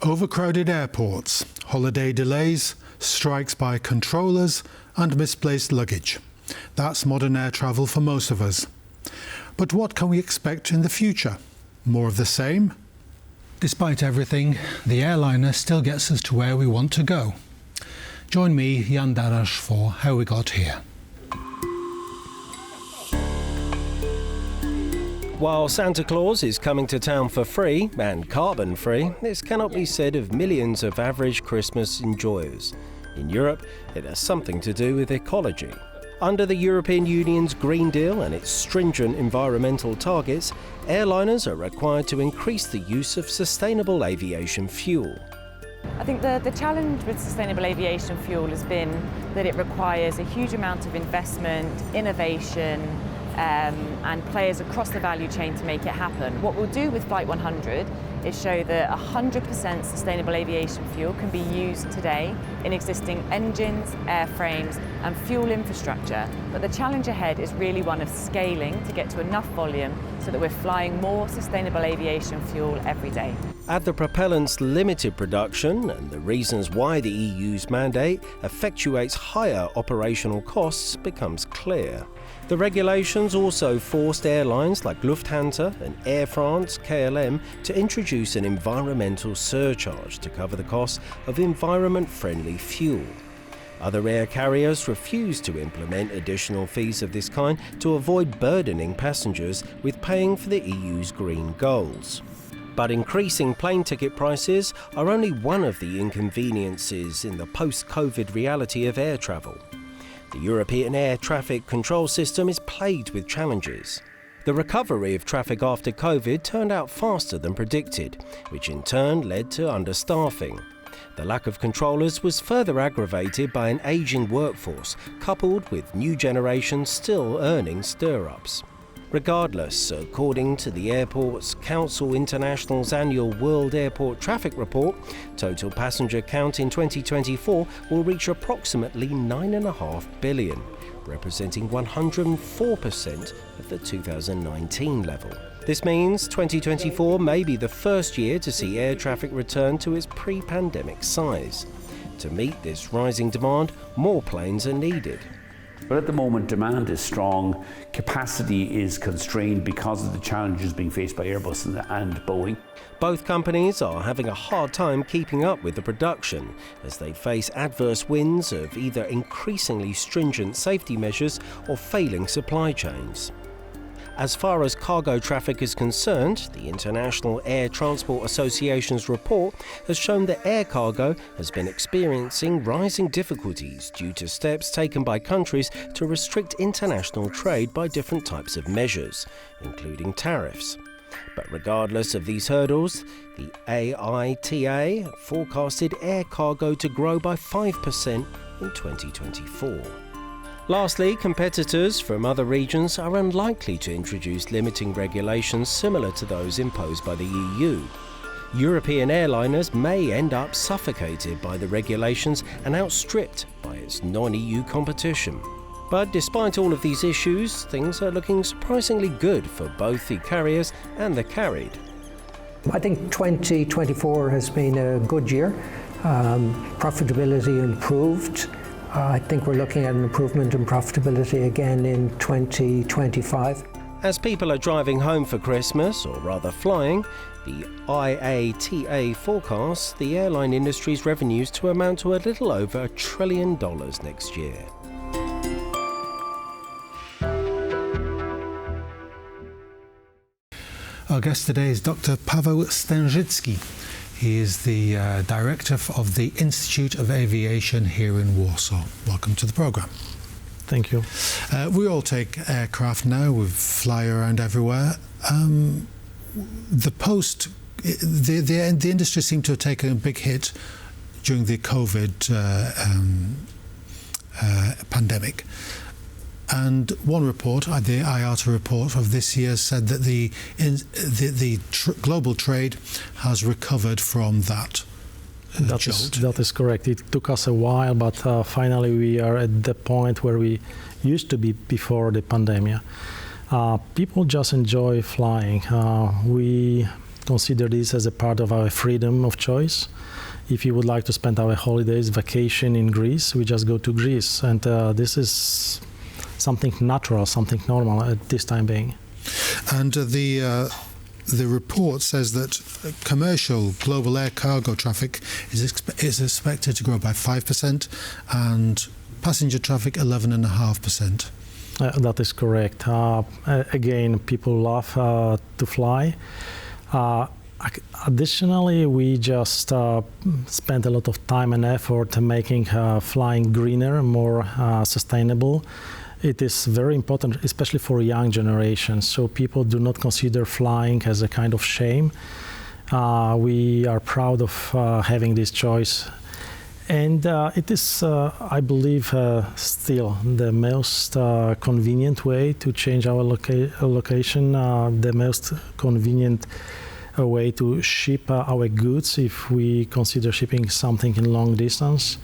Overcrowded airports, holiday delays, strikes by controllers and misplaced luggage. That's modern air travel for most of us. But what can we expect in the future? More of the same? Despite everything, the airliner still gets us to where we want to go. Join me, Jan Darasz, for How We Got Here. While Santa Claus is coming to town for free and carbon-free, this cannot be said of millions of average Christmas enjoyers. In Europe, it has something to do with ecology. Under the European Union's Green Deal and its stringent environmental targets, airliners are required to increase the use of sustainable aviation fuel. I think the challenge with sustainable aviation fuel has been that it requires a huge amount of investment, innovation, and players across the value chain to make it happen. What we'll do with Flight 100 is show that 100% sustainable aviation fuel can be used today in existing engines, airframes and fuel infrastructure. But the challenge ahead is really one of scaling to get to enough volume so that we're flying more sustainable aviation fuel every day. Add the propellant's limited production and the reasons why the EU's mandate effectuates higher operational costs becomes clear. The regulations also forced airlines like Lufthansa and Air France KLM to introduce an environmental surcharge to cover the cost of environment-friendly fuel. Other air carriers refused to implement additional fees of this kind to avoid burdening passengers with paying for the EU's green goals. But increasing plane ticket prices are only one of the inconveniences in the post-COVID reality of air travel. The European air traffic control system is plagued with challenges. The recovery of traffic after COVID turned out faster than predicted, which in turn led to understaffing. The lack of controllers was further aggravated by an ageing workforce, coupled with new generations still earning stirrups. Regardless, according to the Airports Council International's annual World Airport Traffic Report, total passenger count in 2024 will reach approximately 9.5 billion, representing 104% of the 2019 level. This means 2024 may be the first year to see air traffic return to its pre-pandemic size. To meet this rising demand, more planes are needed. But at the moment, demand is strong, capacity is constrained because of the challenges being faced by Airbus and Boeing. Both companies are having a hard time keeping up with the production as they face adverse winds of either increasingly stringent safety measures or failing supply chains. As far as cargo traffic is concerned, the International Air Transport Association's report has shown that air cargo has been experiencing rising difficulties due to steps taken by countries to restrict international trade by different types of measures, including tariffs. But regardless of these hurdles, the AITA forecasted air cargo to grow by 5% in 2024. Lastly, competitors from other regions are unlikely to introduce limiting regulations similar to those imposed by the EU. European airliners may end up suffocated by the regulations and outstripped by its non-EU competition. But despite all of these issues, things are looking surprisingly good for both the carriers and the carried. I think 2024 has been a good year. Profitability improved. I think we're looking at an improvement in profitability again in 2025. As people are driving home for Christmas, or rather flying, the IATA forecasts the airline industry's revenues to amount to a little over $1 trillion next year. Our guest today is Dr. Paweł Stężycki. He is the director of the Institute of Aviation here in Warsaw. Welcome to the program. Thank you. We all take aircraft now. We fly around everywhere. The industry seemed to have taken a big hit during the COVID pandemic. And one report, the IATA report of this year, said that the global trade has recovered from that jolt. That is correct. It took us a while, but finally we are at the point where we used to be before the pandemic. People just enjoy flying. We consider this as a part of our freedom of choice. If you would like to spend our holidays, vacation in Greece, we just go to Greece. And this is something natural, something normal at this time being. And the report says that commercial global air cargo traffic is expected to grow by 5% and passenger traffic 11.5%. That is correct. Again, people love to fly. Additionally, we just spent a lot of time and effort making flying greener, more sustainable. It is very important, especially for young generations, so people do not consider flying as a kind of shame. We are proud of having this choice. And it is, I believe, still the most convenient way to change our location, the most convenient way to ship our goods if we consider shipping something in long distance.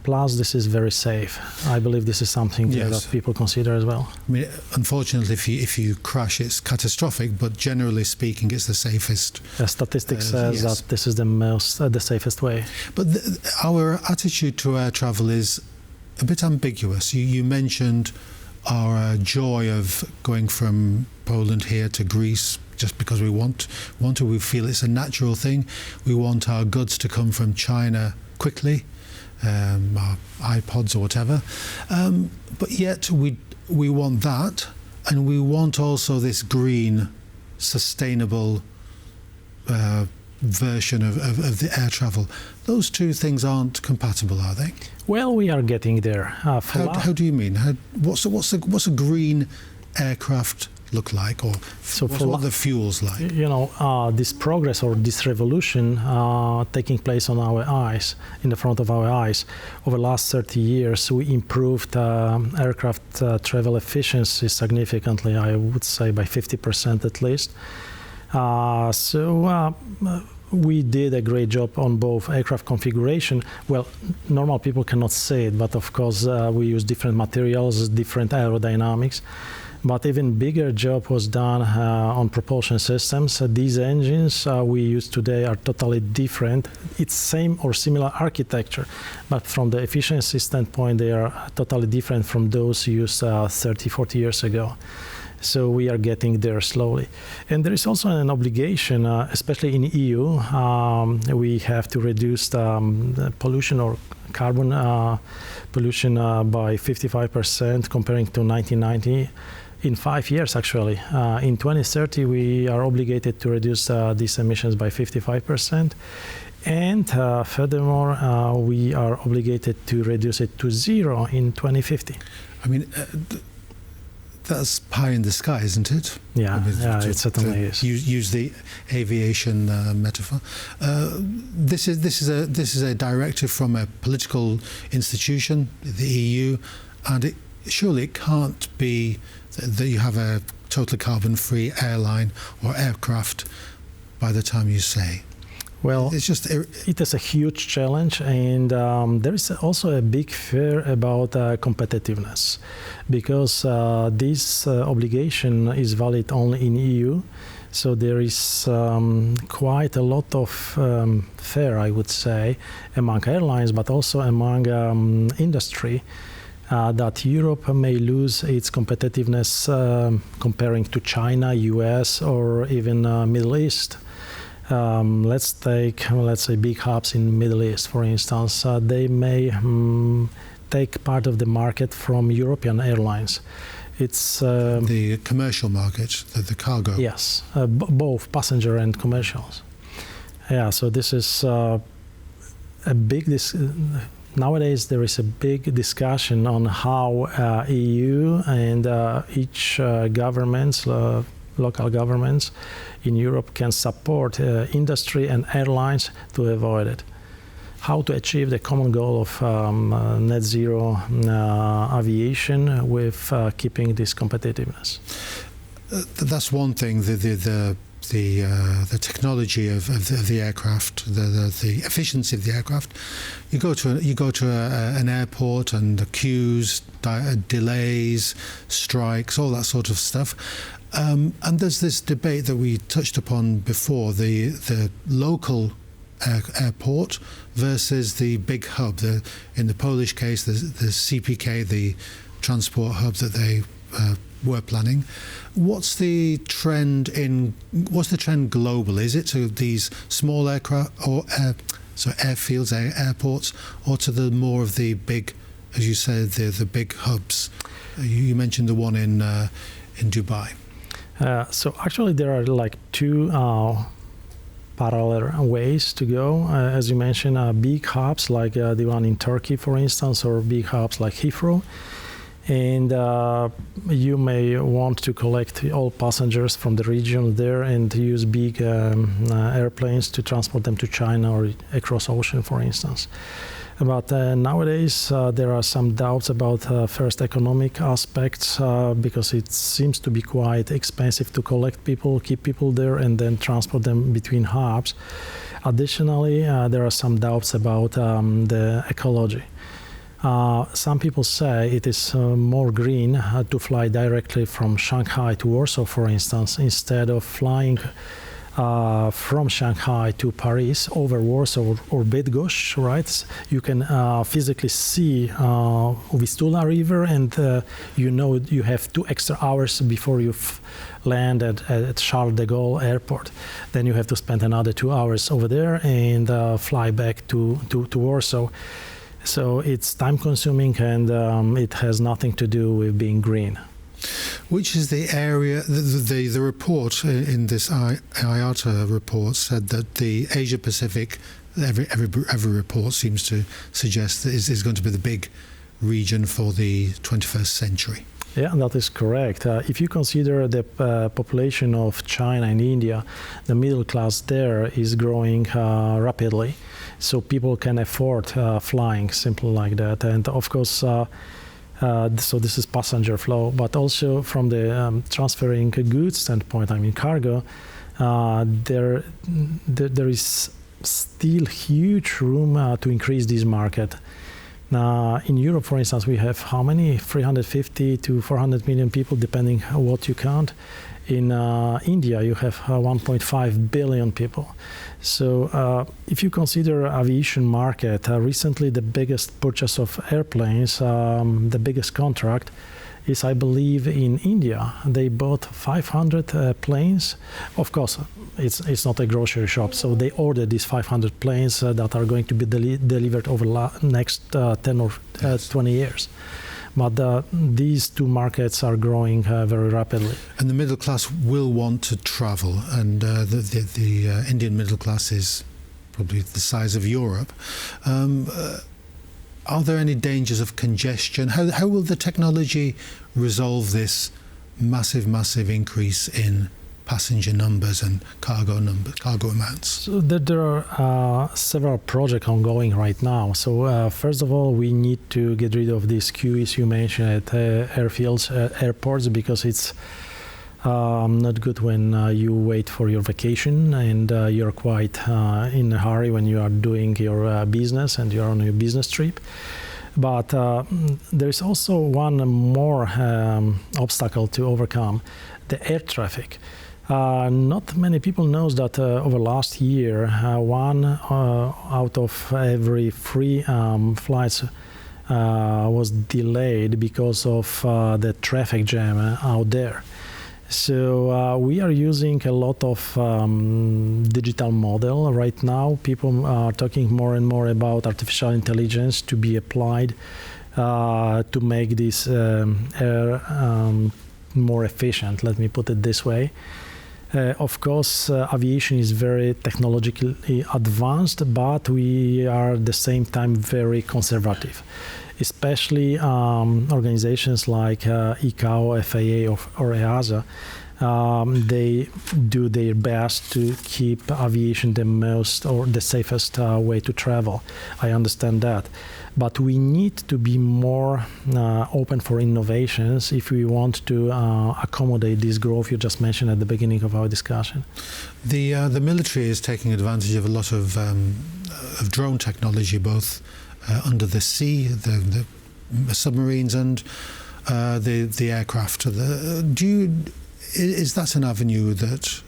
Plus, this is very safe. I believe this is something that people consider as well. I mean, unfortunately, if you crash, it's catastrophic. But generally speaking, it's the safest. The statistics says that this is the safest way. But our attitude to air travel is a bit ambiguous. You mentioned our joy of going from Poland here to Greece just because we want to. We feel it's a natural thing. We want our goods to come from China quickly. Our iPods or whatever, but yet we want that, and we want also this green, sustainable version of the air travel. Those two things aren't compatible, are they? Well, we are getting there. How do you mean? What's a green aircraft look like, or what the fuels like? You know, this progress or this revolution taking place on our eyes, in the front of our eyes. Over the last 30 years, we improved aircraft travel efficiency significantly, I would say by 50% at least. We did a great job on both aircraft configuration. Well, normal people cannot say it, but of course we use different materials, different aerodynamics. But even bigger job was done on propulsion systems. These engines we use today are totally different. It's same or similar architecture, but from the efficiency standpoint, they are totally different from those used 30, 40 years ago. So we are getting there slowly. And there is also an obligation, especially in EU, we have to reduce the pollution or carbon pollution by 55% comparing to 1990. In 5 years, actually. In 2030, we are obligated to reduce these emissions by 55%. And furthermore, we are obligated to reduce it to zero in 2050. I mean, that's pie in the sky, isn't it? Yeah, I mean, it certainly is. Use the aviation metaphor. This is a directive from a political institution, the EU, and surely it can't be that you have a totally carbon-free airline or aircraft by the time you say. Well, it's just it is a huge challenge, and there is also a big fear about competitiveness, because this obligation is valid only in EU. So there is quite a lot of fear, I would say, among airlines, but also among industry. That Europe may lose its competitiveness comparing to China, US, or even Middle East. Let's say big hubs in Middle East, for instance. They may take part of the market from European airlines. It's the commercial market, the cargo. Yes, both passenger and commercials. Yeah, so this is a big. Nowadays, there is a big discussion on how EU and each governments, local governments in Europe can support industry and airlines to avoid it. How to achieve the common goal of net zero aviation with keeping this competitiveness. That's one thing. The technology of the aircraft, the efficiency of the aircraft. You go to an airport and the queues, delays, strikes, all that sort of stuff. And there's this debate that we touched upon before, the local airport versus the big hub. In the Polish case, the CPK, the transport hub that they were planning. What's the trend global? Is it to these small aircraft or airfields, airports, or to the more of the big, as you said, the big hubs? You mentioned the one in Dubai. So actually, there are like two parallel ways to go. As you mentioned, big hubs like the one in Turkey, for instance, or big hubs like Heathrow. And you may want to collect all passengers from the region there and use big airplanes to transport them to China or across ocean, for instance. But nowadays there are some doubts about first economic aspects because it seems to be quite expensive to collect people, keep people there, and then transport them between hubs. Additionally, there are some doubts about the ecology. Some people say it is more green to fly directly from Shanghai to Warsaw, for instance, instead of flying from Shanghai to Paris over Warsaw or Bydgoszcz, right? You can physically see Vistula River, and you have 2 extra hours before you land at Charles de Gaulle Airport. Then you have to spend another 2 hours over there and fly back to Warsaw. So it's time-consuming, and it has nothing to do with being green. Which is the area? The report in this IATA report said that the Asia Pacific, every report seems to suggest that is going to be the big region for the 21st century. Yeah, that is correct. If you consider the population of China and India, the middle class there is growing rapidly, so people can afford flying, simple like that. And of course, so this is passenger flow, but also from the transferring goods standpoint, I mean cargo, there is still huge room to increase this market. In Europe, for instance, we have how many? 350 to 400 million people, depending on what you count. In India, you have 1.5 billion people. So if you consider aviation market, recently the biggest purchase of airplanes, the biggest contract, is, I believe, in India. They bought 500 planes. Of course, it's not a grocery shop, so they ordered these 500 planes that are going to be delivered over next 10 or 20 years. But these two markets are growing very rapidly. And the middle class will want to travel, and the Indian middle class is probably the size of Europe. Are there any dangers of congestion? How will the technology resolve this massive increase in passenger numbers and cargo amounts? So there are several projects ongoing right now. So first of all, we need to get rid of these queues you mentioned at airfields, airports, because it's not good when you wait for your vacation and you're quite in a hurry when you are doing your business and you're on your business trip. But there's also one more obstacle to overcome: the air traffic. Not many people know that over last year, 1 out of every 3 flights was delayed because of the traffic jam out there. So we are using a lot of digital model right now. People are talking more and more about artificial intelligence to be applied to make this air more efficient, let me put it this way. Of course, aviation is very technologically advanced, but we are at the same time very conservative. Especially organizations like ICAO, FAA, or EASA, they do their best to keep aviation the most or the safest way to travel. I understand that. But we need to be more open for innovations if we want to accommodate this growth you just mentioned at the beginning of our discussion. The military is taking advantage of a lot of drone technology, both under the sea, the submarines, and the aircraft. is that an avenue that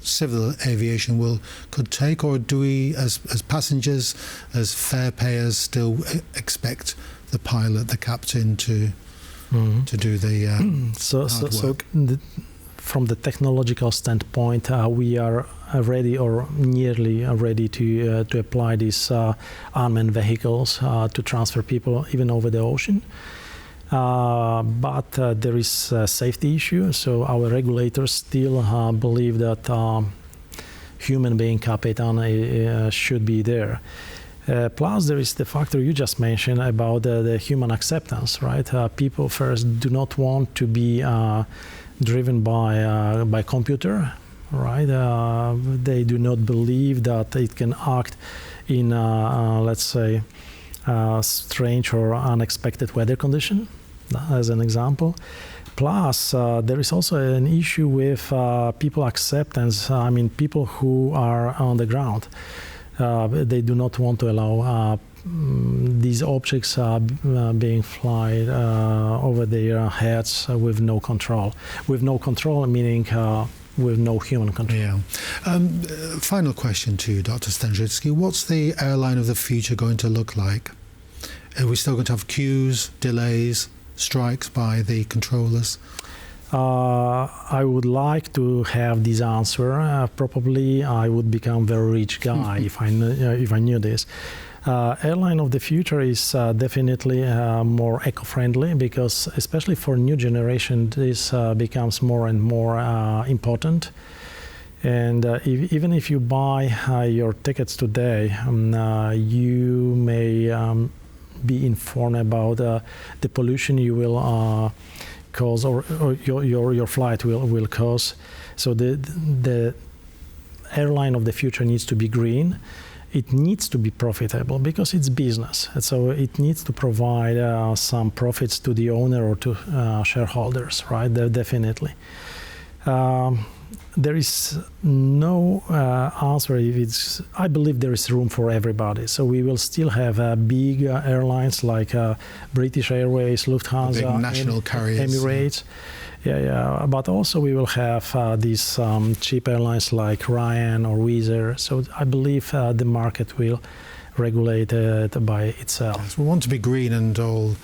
civil aviation could take, or do we, as passengers, as fare payers, still expect the pilot, the captain, to do the hard work? From the technological standpoint, we are ready or nearly ready to apply these unmanned vehicles to transfer people even over the ocean. But there is a safety issue, so our regulators still believe that human being captain should be there. Plus, there is the factor you just mentioned about the human acceptance, right? People first do not want to be driven by computer, right? They do not believe that it can act in, let's say, strange or unexpected weather condition, as an example. Plus, there is also an issue with people acceptance. I mean, people who are on the ground. They do not want to allow these objects being flied over their heads with no control. With no control, meaning with no human control. Yeah. Final question to you, Dr. Stringent. What's the airline of the future going to look like? Are we still going to have queues, delays, strikes by the controllers? I would like to have this answer. Probably I would become a very rich guy if I knew this. Airline of the future is definitely more eco-friendly, because especially for new generation this becomes more and more important. And even if you buy your tickets today, you may be informed about the pollution you will cause, or your flight will cause. So the airline of the future needs to be green. It needs to be profitable because it's business. And so it needs to provide some profits to the owner or to shareholders, right? Definitely. There is no answer if it's. I believe there is room for everybody. So we will still have big airlines like British Airways, Lufthansa, big national carriers, Emirates. Yeah. But also we will have these cheap airlines like Ryan or Wizz Air. So I believe the market will regulate it by itself. Yes, we want to be green and all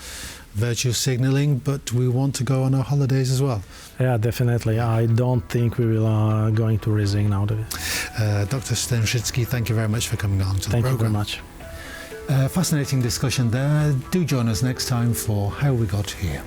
virtue signaling, but we want to go on our holidays as well. Yeah, definitely. I don't think we will going to resign out of it. Dr. Stringent, thank you very much for coming on to the program. Thank you very much. Fascinating discussion there. Do join us next time for How We Got Here.